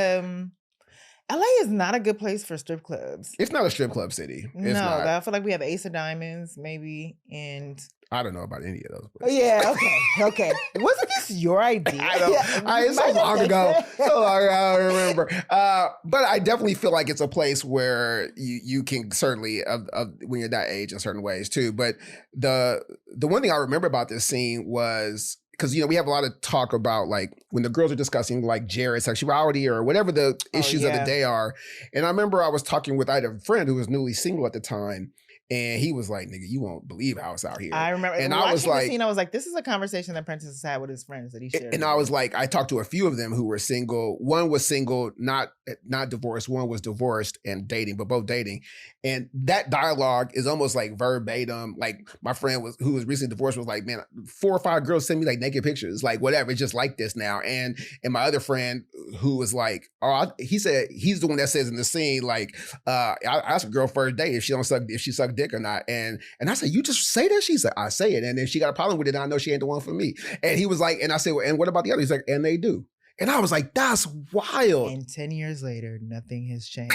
LA is not a good place for strip clubs. It's not a strip club city. It's not. I feel like we have Ace of Diamonds, maybe, and I don't know about any of those places. Yeah, okay. Wasn't this your idea? I don't. It's so long ago. I don't remember. But I definitely feel like it's a place where you can certainly, when you're that age, in certain ways too. But the one thing I remember about this scene was, because, you know, we have a lot of talk about like when the girls are discussing like Jared's sexuality or whatever the issues of the day are. And I remember I was talking with, I had a friend who was newly single at the time. And he was like, nigga, you won't believe how it's out here. I remember. And I was like, I was like, this is a conversation that Prentice has had with his friends that he shared. And I was like, I talked to a few of them who were single. One was single, not divorced. One was divorced and dating, but both dating. And that dialogue is almost like verbatim. Like my friend who was recently divorced was like, man, 4 or 5 girls send me like naked pictures, like whatever. It's just like this now. And my other friend who was like, he said he's the one that says in the scene, like, I asked a girl first date if she sucked dick or not. And I said, you just say that? She said, I say it. And then she got a problem with it. And I know she ain't the one for me. And he was like, and I said, well, and what about the other? He's like, and they do. And I was like, that's wild. And 10 years later, nothing has changed.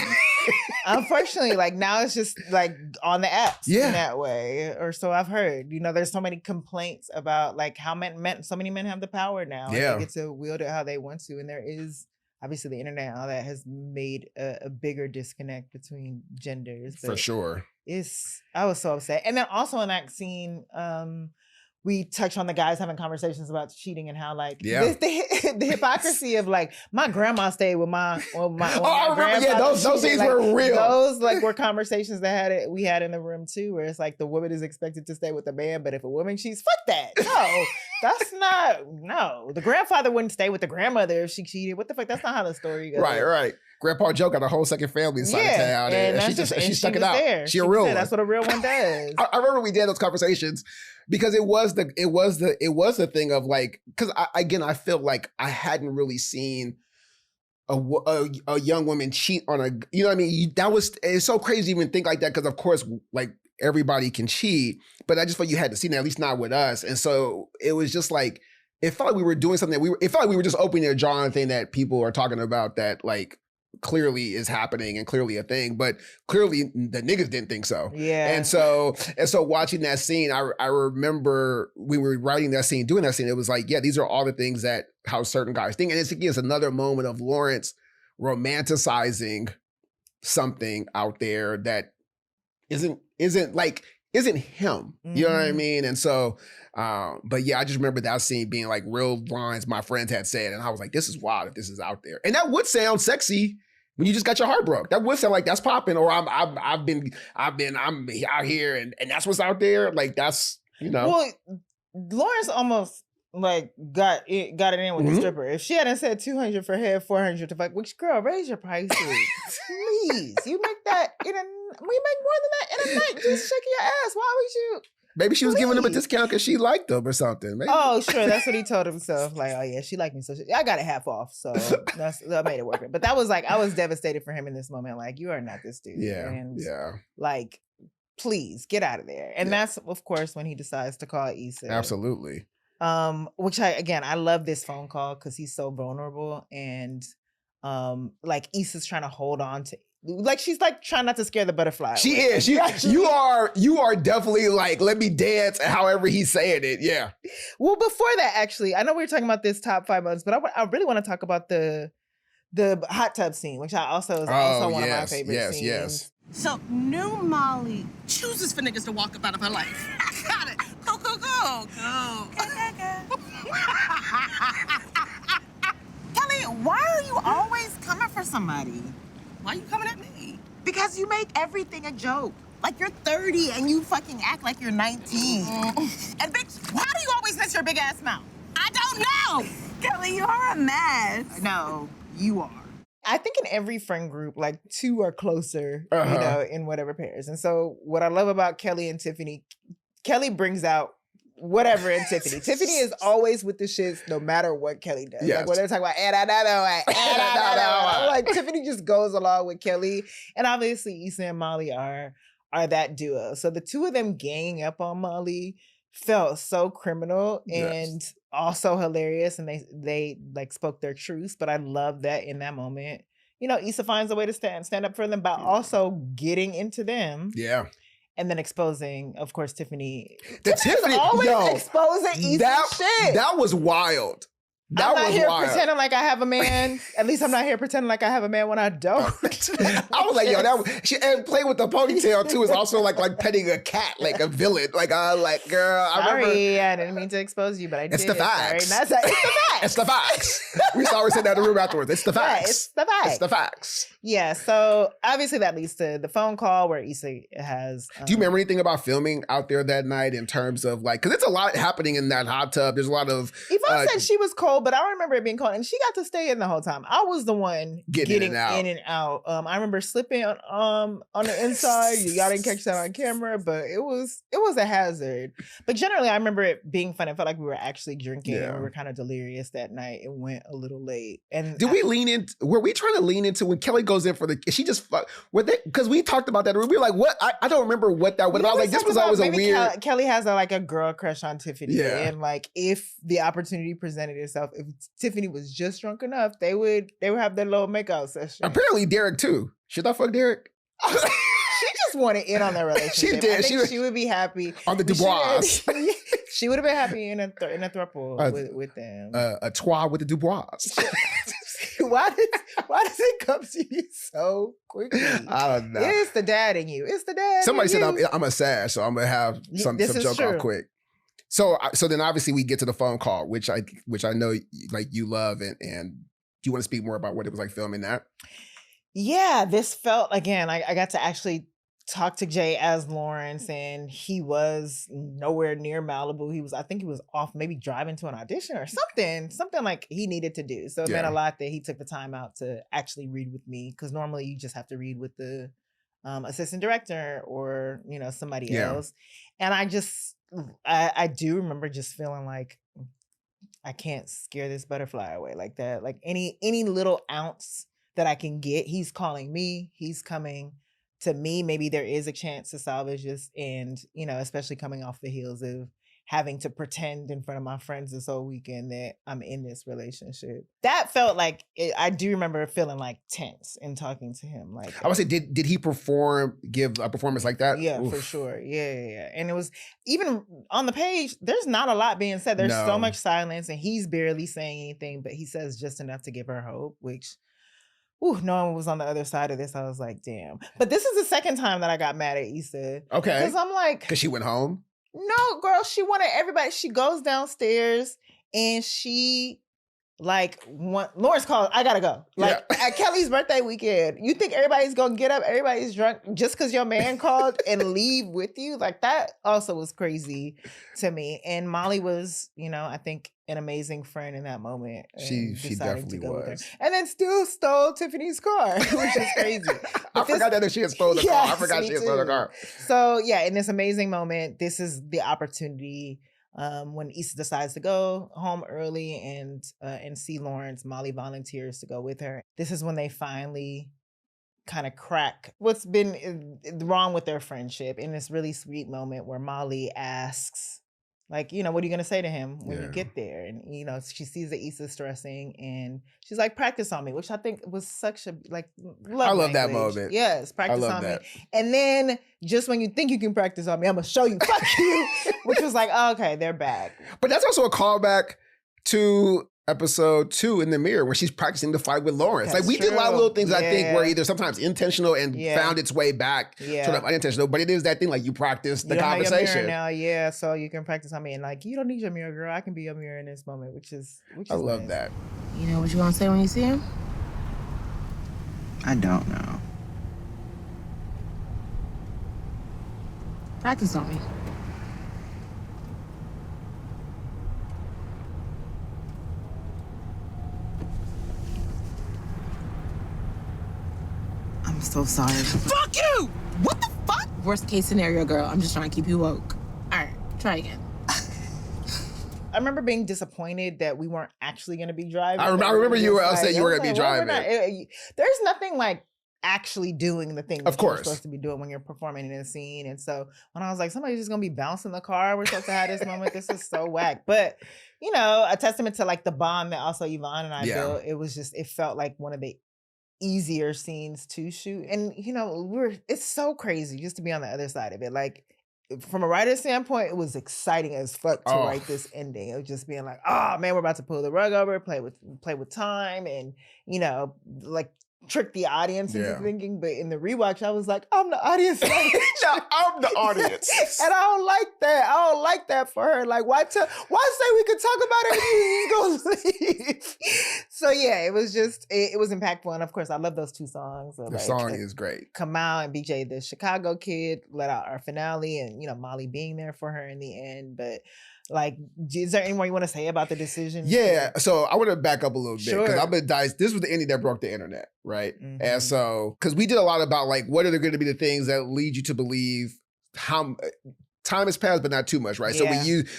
Unfortunately, like now it's just like on the apps in that way. Or so I've heard. You know, there's so many complaints about like how so many men have the power now. And they get to wield it how they want to. And there is obviously the internet and all that has made a bigger disconnect between genders. For sure. I was so upset. And then also in that scene, we touched on the guys having conversations about cheating and how like the hypocrisy of like my grandma stayed with my I remember. Yeah, those scenes like, were real. Those like were conversations that we had in the room too, where it's like the woman is expected to stay with the man, but if a woman cheats, fuck that. No, that's not. No, the grandfather wouldn't stay with the grandmother if she cheated. What the fuck? That's not how the story goes. Right. Grandpa Joe got a whole second family inside of town, and she stuck it out. There. She a real one. That's what a real one does. I remember we did those conversations because it was the thing of like, because I feel like I hadn't really seen a young woman cheat on a, you know what I mean? It's so crazy to even think like that because of course like everybody can cheat, but I just felt you had to see that, at least not with us. And so it was just like, it felt like we were doing something it felt like we were just opening a jar on thing that people are talking about that like clearly is happening and clearly a thing, but clearly the niggas didn't think so. Yeah. And so watching that scene, I remember when we were writing that scene, doing that scene, it was like, yeah, these are all the things that how certain guys think. And it's another moment of Lawrence romanticizing something out there that isn't him. You know what I mean? And so, but yeah, I just remember that scene being like real lines my friends had said, and I was like, this is wild if this is out there. And that would sound sexy when you just got your heart broke. That would sound like that's popping, or I'm out here and that's what's out there. Like that's, you know. Well, Lawrence almost like got it in with the stripper. If she hadn't said 200 for head, 400 to fuck, which girl, raise your prices. Please. You make that we make more than that in a night just shaking your ass. Why would you? Maybe she was giving him a discount because she liked him or something. Maybe. Oh, sure. That's what he told himself. Like, oh yeah, she liked me. So I got it half off. So that made it work. But that was like, I was devastated for him in this moment. Like, you are not this dude. Yeah. And yeah. Like, please get out of there. And that's, of course, when he decides to call Issa. Absolutely. Which I love this phone call because he's so vulnerable and like Issa's trying to hold on to, like she's like trying not to scare the butterfly. She is. You are definitely like, let me dance however he's saying it. Yeah. Well, before that, actually, I know we were talking about this top 5 moments, but I really want to talk about the hot tub scene, which I also is also one of my favorite scenes. Yes. So new Molly chooses for niggas to walk up out of her life. I got it. Go. Kelly, why are you always coming for somebody? Why are you coming at me? Because you make everything a joke. Like you're 30 and you fucking act like you're 19. And bitch, why do you always miss your big ass mouth? I don't know. Kelly, you are a mess. No, you are. I think in every friend group, like 2 are closer, you know, in whatever pairs. And so what I love about Kelly and Tiffany, Kelly brings out whatever in Tiffany. Tiffany is always with the shits no matter what Kelly does. Yes. Like when they're talking about, like Tiffany just goes along with Kelly. And obviously Issa and Molly are that duo. So the 2 of them ganging up on Molly felt so criminal and also hilarious. And they like spoke their truths. But I love that in that moment, you know, Issa finds a way to stand up for them, but also getting into them. Yeah. And then exposing, of course, Tiffany. Tiffany always exposing Issa's shit. That was wild. I'm not here pretending like I have a man. At least I'm not here pretending like I have a man when I don't. I was like, yo, and playing with the ponytail too is also like petting a cat, like a villain. Like, girl, I remember. I didn't mean to expose you, but I did. It's the facts. Sorry. It's the facts. It's the facts. We saw her say that in the room afterwards. It's the facts. Yeah, it's the facts. It's the facts. Yeah, so obviously that leads to the phone call where Issa has... Do you remember anything about filming out there that night in terms of like, because it's a lot happening in that hot tub. There's a lot of... Yvonne said she was cold, but I don't remember it being cold. And she got to stay in the whole time. I was the one getting in and out. I remember slipping on the inside. Y'all didn't catch that on camera, but it was a hazard. But generally, I remember it being fun. It felt like we were actually drinking and we were kind of delirious that night. It went a little late. And were we trying to lean into when Kelly goes in for she just because we talked about that. We were like, what? I don't remember what that was. I was like, this was always a weird. Kelly has a girl crush on Tiffany. Yeah. And like, if the opportunity presented itself, if Tiffany was just drunk enough, they would have their little makeout session. Apparently Derek too. Should I fuck Derek? She just wanted in on their relationship. She did. I think she would be happy on the Dubois. She would have been happy in a throuple with them. A trois with the Dubois. Why does it come to you so quickly? I don't know. It's the dad in you. It's the dad. Somebody said I'm a sash, so I'm gonna have some joke off quick. So then obviously we get to the phone call, which I know like you love, and do you want to speak more about what it was like filming that? Yeah, this felt, again, I got to actually talk to Jay as Lawrence, and he was nowhere near Malibu. I think he was off, maybe driving to an audition or something like he needed to do. So it meant a lot that he took the time out to actually read with me, because normally you just have to read with the assistant director or, you know, somebody else. And I do remember just feeling like I can't scare this butterfly away like that. Like any little ounce that I can get, he's calling me, he's coming to me. Maybe there is a chance to salvage this. And, you know, especially coming off the heels of having to pretend in front of my friends this whole weekend that I'm in this relationship. That felt like, I do remember feeling like tense in talking to him. Like, I would say, did he give a performance like that? Yeah, Oof. For sure. Yeah. And it was, even on the page, there's not a lot being said. There's so much silence, and he's barely saying anything, but he says just enough to give her hope, which no one was on the other side of this. I was like, damn. But this is the second time that I got mad at Issa. Okay. Because I'm like... Because she went home? No, girl, she wanted everybody. She goes downstairs and she... Like, Lawrence called, I gotta go. Like, at Kelly's birthday weekend, you think everybody's gonna get up, everybody's drunk just because your man called and leave with you? Like, that also was crazy to me. And Molly was, I think an amazing friend in that moment. She definitely was. And then still stole Tiffany's car, which is crazy. I forgot that she had stolen the car. I forgot she had stolen the car. So, yeah, in this amazing moment, this is the opportunity when Issa decides to go home early and see Lawrence. Molly volunteers to go with her. This is when they finally kind of crack what's been wrong with their friendship in this really sweet moment where Molly asks, like, what are you going to say to him when you get there? And, she sees that Issa's stressing and she's like, practice on me, which I think was such a, love I love that moment. Yes, practice on me. And then just when you think you can practice on me, I'm going to show you, fuck you, which was like, oh, okay, they're back. But that's also a callback to episode 2 in the mirror where she's practicing to fight with Lawrence. That's we did a lot of little things I think were either sometimes intentional and found its way back sort of unintentional, but it is that thing like you practice the conversation. Now, so you can practice on me and like, you don't need your mirror, girl. I can be your mirror in this moment, which is I love that. You know what you want to say when you see him? I don't know. Practice on me. I'm so sorry. Fuck you! What the fuck? Worst case scenario, girl. I'm just trying to keep you woke. All right, try again. I remember being disappointed that we weren't actually going to be driving. I remember you were upset you were going to be driving. There's nothing like actually doing the thing that you're supposed to be doing when you're performing in a scene. And so when I was like, somebody's just going to be bouncing the car. We're supposed to have this moment. This is so whack. But, a testament to like the bond that also Yvonne and I built. It was just, it felt like one of the easier scenes to shoot. And, it's so crazy just to be on the other side of it. Like, from a writer's standpoint, it was exciting as fuck to write this ending. It was just being like, oh man, we're about to pull the rug over, play with time, and like trick the audience into thinking. But in the rewatch, I was like, I'm the audience. I'm the audience. And I don't like that. I don't like that for her. Like, why say we could talk about it and you just go leave? So yeah, it was just, it was impactful. And of course, I love those 2 songs. So the song is great. Come Out and BJ, the Chicago Kid, let out our finale, and Molly being there for her in the end. But like, is there any more you want to say about the decision? Yeah, so I want to back up a little bit because I've been diced. This was the ending that broke the internet, right? Mm-hmm. And so, because we did a lot about like, what are going to be the things that lead you to believe how time has passed, but not too much, right? Yeah.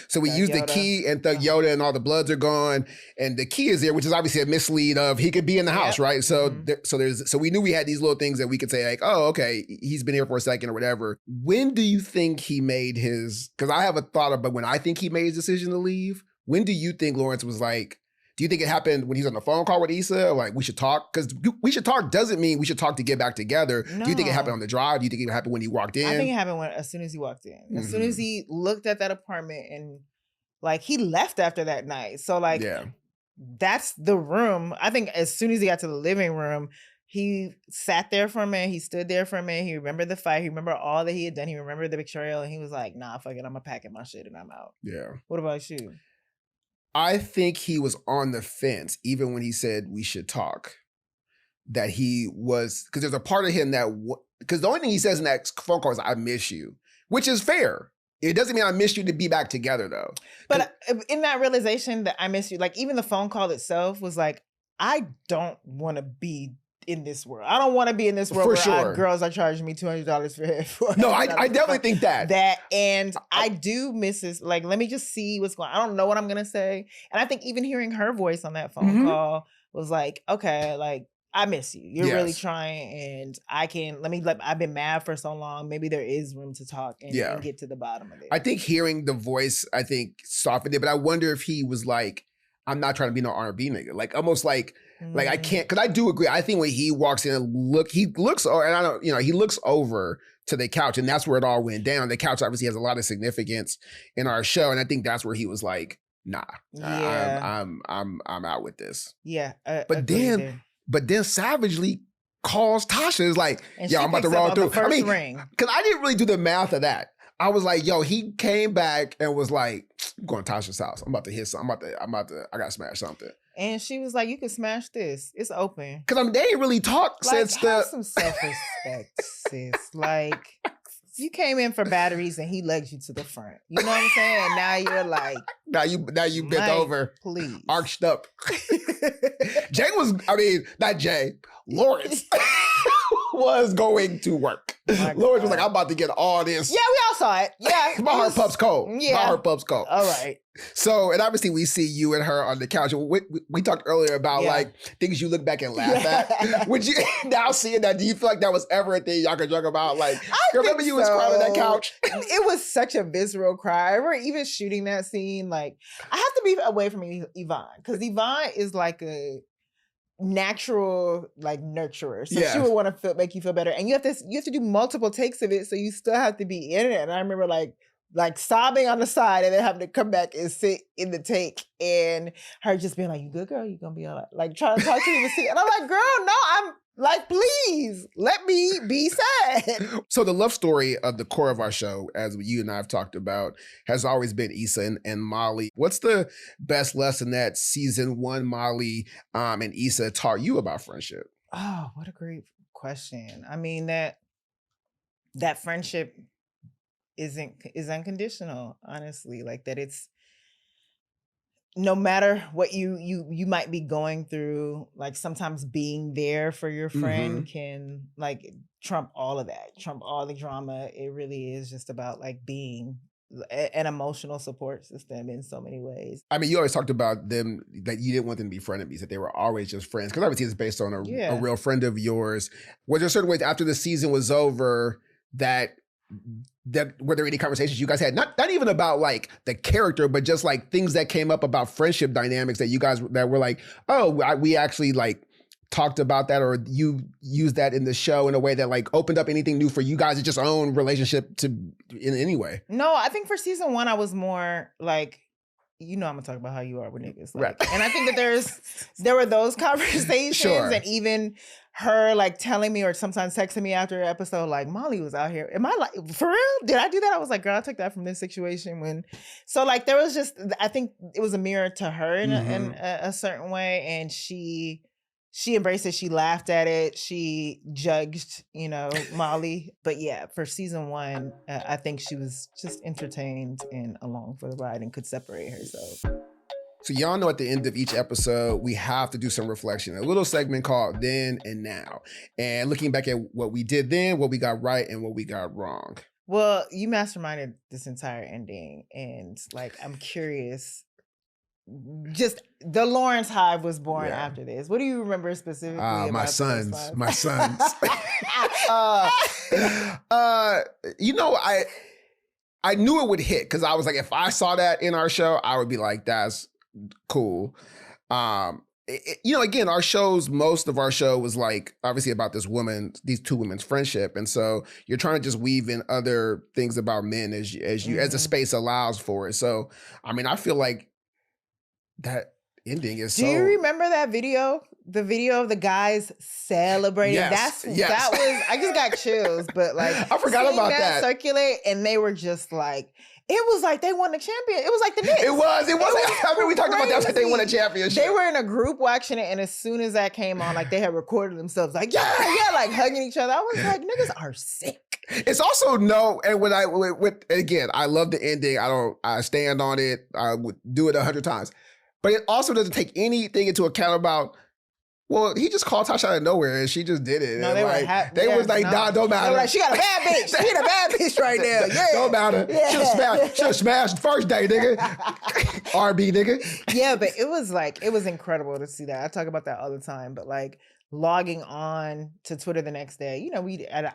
So we use the key and Thug Yoda and all the bloods are gone, and the key is there, which is obviously a mislead of he could be in the house, right? So so we knew we had these little things that we could say like, oh, okay, he's been here for a second or whatever. When do you think he made his? Because I have a thought about when I think he made his decision to leave. When do you think Lawrence was like? Do you think it happened when he's on the phone call with Issa? Or like, we should talk? Because we should talk doesn't mean we should talk to get back together. No. Do you think it happened on the drive? Do you think it happened when he walked in? I think it happened as soon as he walked in. As soon as he looked at that apartment and like he left after that night. So like, that's the room. I think as soon as he got to the living room, he sat there for a minute. He stood there for a minute. He remembered the fight. He remembered all that he had done. He remembered the betrayal. And he was like, nah, fuck it. I'm going to pack up my shit and I'm out. Yeah. What about you? I think he was on the fence, even when he said we should talk. That he was, because there's a part of him that, because the only thing he says in that phone call is, I miss you, which is fair. It doesn't mean I miss you to be back together, though. But in that realization that I miss you, like even the phone call itself was like, I don't want to be in this world. I don't want to be in this world where girls are charging me $200 for No, I definitely think that. And I do miss this. Like, let me just see what's going on. I don't know what I'm going to say. And I think even hearing her voice on that phone call was like, okay, like, I miss you. You're really trying, and I've been mad for so long. Maybe there is room to talk and get to the bottom of it. I think hearing the voice, softened it, but I wonder if he was like, I'm not trying to be no R&B nigga. Like, almost like I can't, because I do agree. I think when he walks in and he looks over to the couch, and that's where it all went down. The couch obviously has a lot of significance in our show, and I think that's where he was like, nah, I'm out with this. Yeah. But then but then savagely calls Tasha. Is like, I'm about to roll through. I mean, because I didn't really do the math of that. I was like, yo, he came back and was like, I'm going to Tasha's house. I'm about to hit something. I got to smash something. And she was like, you can smash this. It's open. Because I mean, they ain't really talked since have some self-respect, sis. Like, you came in for batteries and he legged you to the front. You know what I'm saying? And now you're like... Now you bent over. Please. Arched up. Not Jay. Lawrence was going to work. Lawrence was like, I'm about to get all this. Yeah, we all saw it. Yeah. My heart pumps cold. Yeah. My heart pumps cold. All right. So, and obviously we see you and her on the couch. We talked earlier about like things you look back and laugh at. Would you, now seeing that, do you feel like that was ever a thing y'all could joke about? Like, I remember you was crying on that couch? It was such a visceral cry. I remember even shooting that scene. Like, I have to be away from Yvonne because Yvonne is like a natural like nurturer, so she would want to make you feel better, and you have to do multiple takes of it, so you still have to be in it. And I remember like sobbing on the side and then having to come back and sit in the take, and her just being like, "You good, girl? You gonna be all right?" Like trying to talk to me to see, and I'm like, "Girl, no, I'm like, please let me be sad." So the love story of the core of our show, as you and I have talked about, has always been Issa and Molly. What's the best lesson that season 1 Molly and Issa taught you about friendship? Oh, what a great question. I mean, that friendship is unconditional, honestly. Like that it's no matter what you might be going through, like sometimes being there for your friend can like trump all of that, trump all the drama. It really is just about like being an emotional support system in so many ways. I mean, you always talked about them, that you didn't want them to be frenemies, that they were always just friends. Because obviously it's based on a real friend of yours. Was there certain ways after the season was over that were there any conversations you guys had? Not even about like the character, but just like things that came up about friendship dynamics that you guys that were like, we actually like talked about that, or you used that in the show in a way that like opened up anything new for you guys' just own relationship in any way? No, I think for season 1, I was more like, I'm gonna talk about how you are with niggas. Like, right. And I think that there were those conversations and even her like telling me or sometimes texting me after an episode, like, Molly was out here. Am I like, for real? Did I do that? I was like, girl, I took that from this situation so like there was just, I think it was a mirror to her in a certain way. And she embraced it. She laughed at it. She judged, Molly. But yeah, for season 1, I think she was just entertained and along for the ride and could separate herself. So y'all know at the end of each episode, we have to do some reflection, a little segment called Then and Now. And looking back at what we did then, what we got right, and what we got wrong. Well, you masterminded this entire ending. And like, I'm curious, just the Lawrence Hive was born after this. What do you remember specifically about my sons? I knew it would hit because I was like, if I saw that in our show, I would be like, that's cool. Again, most of our show was like obviously about these two women's friendship, and so you're trying to just weave in other things about men as the space allows for it. So, I mean, I feel like that ending is Do you remember that video? The video of the guys celebrating. Yes. That was, I just got chills, but like I forgot about that. Circulate, and they were just like, it was like they won the champion. It was like the Knicks. It was. I mean, we talked about that. Was like they won a championship. They were in a group watching it, and as soon as that came on, like they had recorded themselves, like like hugging each other. I was like, niggas are sick. It's also again, I love the ending. I stand on it. I would do it 100 times, but it also doesn't take anything into account about. Well, he just called Tasha out of nowhere and she just did it. No, they were was like, nah, don't matter. They were like, she got a bad bitch. She got a bad bitch right now. Yeah. Don't matter. Yeah. Should have smashed first day, nigga. RB, nigga. Yeah, but it was incredible to see that. I talk about that all the time, but like logging on to Twitter the next day, I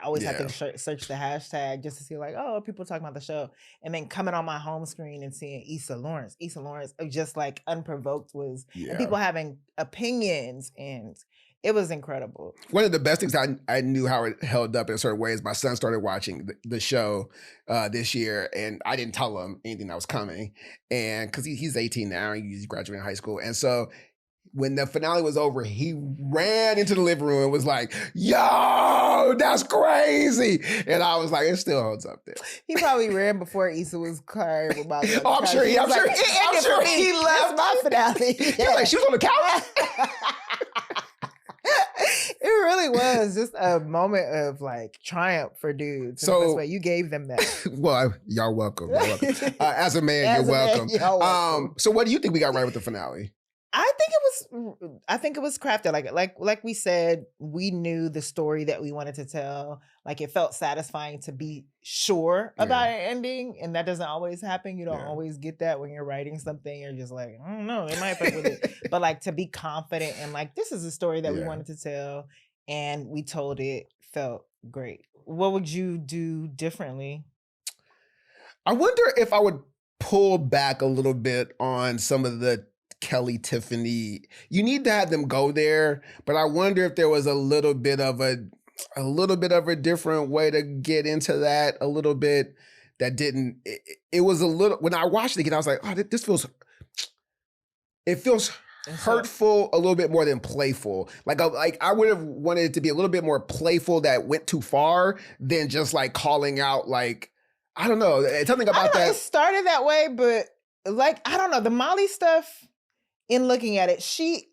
always have to search the hashtag just to see like, oh, people talking about the show. And then coming on my home screen and seeing Issa Lawrence, just like unprovoked and people having opinions, and it was incredible. One of the best things I knew how it held up in a certain way is my son started watching the show this year, and I didn't tell him anything that was coming. And because he's 18 now, he's graduating high school. And so when the finale was over, he ran into the living room and was like, yo, that's crazy. And I was like, it still holds up there. He probably ran before Issa was crying about it. Oh, I'm sure he left my finale. He was like, she was on the couch. It really was just a moment of like triumph for dudes. So you gave them that. Well, y'all welcome. As a man, you're welcome. So what do you think we got right with the finale? I think it was crafted like we said. We knew the story that we wanted to tell. Like it felt satisfying to be sure about an ending, and that doesn't always happen. You don't always get that when you're writing something. You're just like, I don't know, they might fuck with it, but like to be confident and like this is a story that we wanted to tell, and we told it. Felt great. What would you do differently? I wonder if I would pull back a little bit on some of the Kelly, Tiffany. You need to have them go there, but I wonder if there was a little bit of a different way to get into that. A little bit that didn't. It was a little. When I watched it again, I was like, oh, this feels. It feels hurtful a little bit more than playful. Like I would have wanted it to be a little bit more playful that went too far than just like calling out like, I don't know. Something about that. It started that way, but like, I don't know. The Molly stuff, in looking at it, she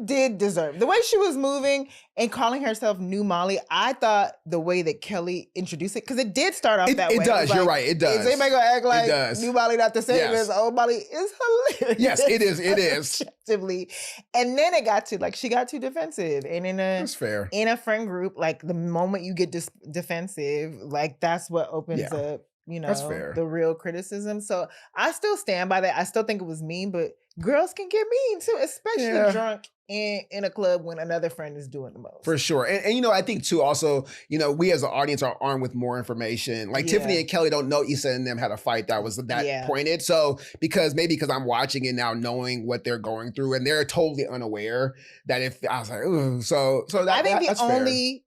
did deserve the way she was moving and calling herself New Molly. I thought the way that Kelly introduced it, because it did start off that way. It does. You're right. It does. Is anybody gonna act like New Molly not the same as old Molly? Is hilarious. Yes, it is. It is. Objectively. And then it got to like she got too defensive, and that's fair. In a friend group, like the moment you get defensive, like that's what opens up. That's fair. The real criticism. So I still stand by that. I still think it was mean, but girls can get mean too, especially drunk in a club when another friend is doing the most. For sure. And I think too, also, we as an audience are armed with more information. Like Tiffany and Kelly don't know Issa and them had a fight that was that pointed. So because I'm watching it now, knowing what they're going through, and they're totally unaware that if I was like, ooh, so that I think that's the only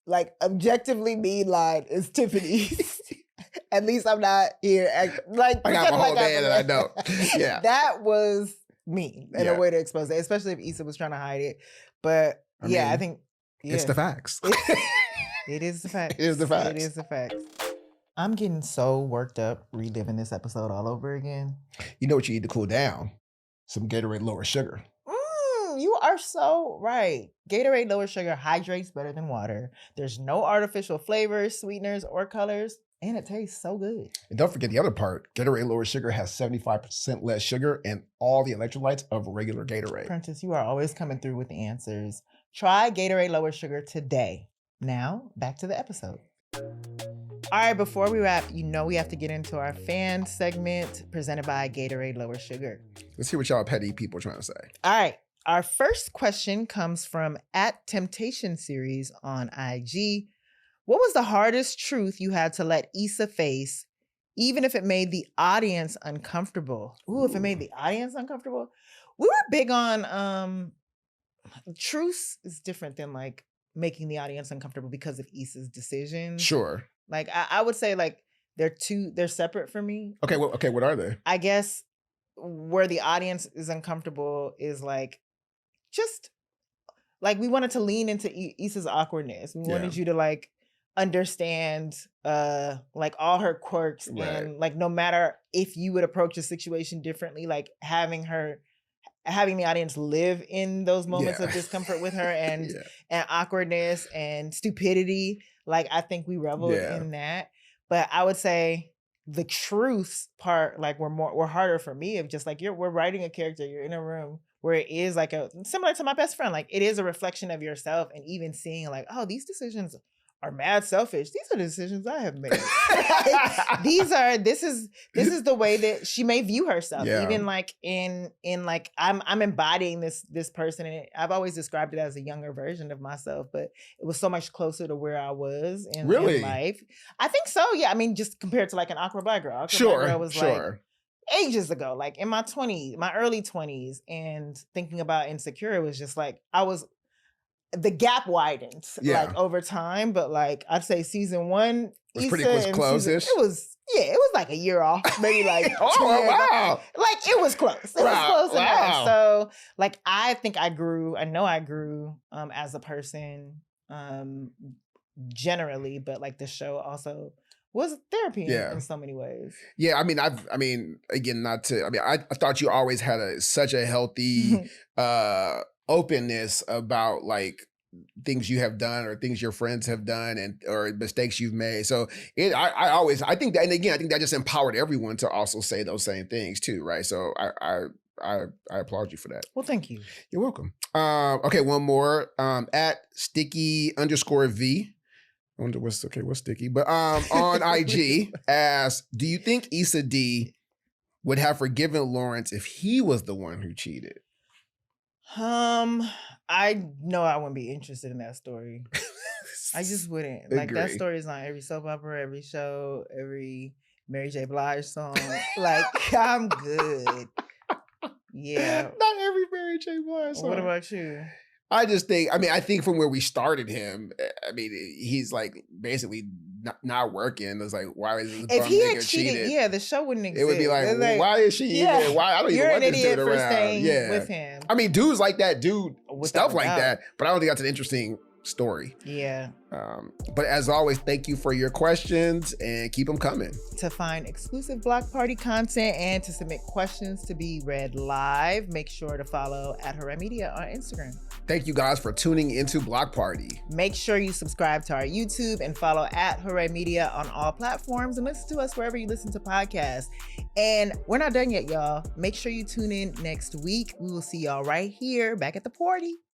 like objectively mean line is Tiffany's. At least I'm not here. Like I got my whole band and I know. Yeah, that was mean and a way to expose it, especially if Issa was trying to hide it. But I think it's the facts. It is the facts. It is the facts. It is the facts. I'm getting so worked up reliving this episode all over again. You know what you need to cool down? Some Gatorade Lower Sugar. You are so right. Gatorade Lower Sugar hydrates better than water. There's no artificial flavors, sweeteners, or colors. And it tastes so good. And don't forget the other part. Gatorade Lower Sugar has 75% less sugar and all the electrolytes of regular Gatorade. Prentice, you are always coming through with the answers. Try Gatorade Lower Sugar today. Now, back to the episode. All right, before we wrap, we have to get into our fan segment presented by Gatorade Lower Sugar. Let's hear what y'all petty people are trying to say. All right. Our first question comes from @TemptationSeries on IG. What was the hardest truth you had to let Issa face, even if it made the audience uncomfortable? Ooh, if it made the audience uncomfortable? We were big on truths is different than like making the audience uncomfortable because of Issa's decision. Sure. Like I would say like they're separate for me. Okay, what are they? I guess where the audience is uncomfortable is like just like we wanted to lean into Issa's awkwardness. We wanted you to like understand like all her quirks and like no matter if you would approach a situation differently, like having the audience live in those moments of discomfort with her and awkwardness and stupidity. Like I think we reveled in that. But I would say the truths part like were harder for me of just like we're writing a character, you're in a room where it is like similar to My Best Friend, like it is a reflection of yourself, and even seeing like, oh, these decisions are mad selfish. These are the decisions I have made. This is the way that she may view herself. Yeah. Even like in like I'm embodying this person, and I've always described it as a younger version of myself, but it was so much closer to where I was in life. I think so. Yeah. I mean, just compared to like an Awkward Black Girl. Awkward Black Girl was like ages ago, like in my early 20s, and thinking about Insecure was just like the gap widened like over time, but like I'd say season 1 was pretty close-ish. It was like a year off, maybe like 2 years wow. off. Like it was close. It was close enough. So like I think I grew as a person generally, but like the show also was therapy in so many ways. Yeah, I thought you always had such a healthy openness about like things you have done or things your friends have done or mistakes you've made. So I think that just empowered everyone to also say those same things too, right? So I applaud you for that. Well, thank you. You're welcome. Okay, one more. At sticky_V. I wonder what's sticky, but on IG asks, do you think Issa Dee would have forgiven Lawrence if he was the one who cheated? I know I wouldn't be interested in that story. I just wouldn't. Like that story is on every soap opera, every show, every Mary J. Blige song. Like I'm good. Yeah. Not every Mary J. Blige song. What about you? I think from where we started him, he's like basically not working. It's like, why is this if he had cheated? The show wouldn't exist. It would be like, why is she even? Why? I don't even want this dude around. You're an idiot for staying with him. I mean, dudes like that, stuff like that. But I don't think that's an interesting story. Yeah. But as always, thank you for your questions and keep them coming. To find exclusive Block Party content and to submit questions to be read live, make sure to follow @HOORAE Media on Instagram. Thank you guys for tuning into Block Party. Make sure you subscribe to our YouTube and follow @HOORAE Media on all platforms and listen to us wherever you listen to podcasts. And we're not done yet, y'all. Make sure you tune in next week. We will see y'all right here back at the party.